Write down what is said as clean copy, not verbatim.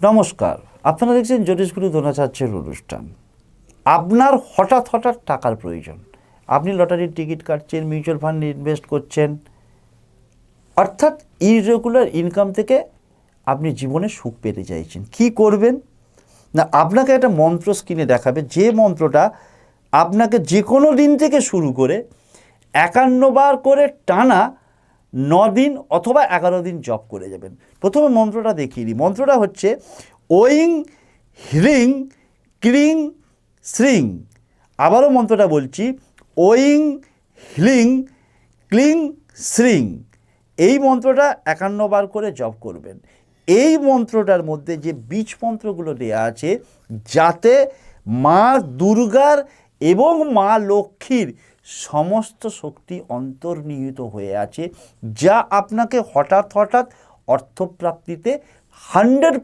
নমস্কার, আপনারা দেখছেন জ্যোতিষগুরু দ্রোণাচার্যের অনুষ্ঠান। আপনার হঠাৎ টাকার প্রয়োজন, আপনি লটারির টিকিট কাটছেন, মিউচুয়াল ফান্ডে ইনভেস্ট করছেন, অর্থাৎ ইরেগুলার ইনকাম থেকে আপনি জীবনে সুখ পেতে চাইছেন। কি করবেন না, আপনাকে একটা মন্ত্র স্ক্রিনে দেখাবে, যে মন্ত্রটা আপনাকে যে কোনো দিন থেকে শুরু করে 51 বার করে টানা 9 দিন অথবা 11 দিন জপ করে যাবেন। প্রথমে মন্ত্রটা দেখিয়ে দিই। মন্ত্রটা হচ্ছে ওইং হ্রিং ক্লিং শ্রিং। আবারও মন্ত্রটা বলছি, ওইং হ্রিং ক্লিং শ্রিং। এই মন্ত্রটা 51 বার করে জপ করবেন। এই মন্ত্রটার মধ্যে যে বীজ মন্ত্রগুলো দেওয়া আছে, যাতে মা দুর্গার এবং মা লক্ষ্মীর সমস্ত শক্তি অন্তর্নিহিত হয়ে আছে, যা আপনাকে হঠাৎ অর্থপ্রাপ্তিতে 100%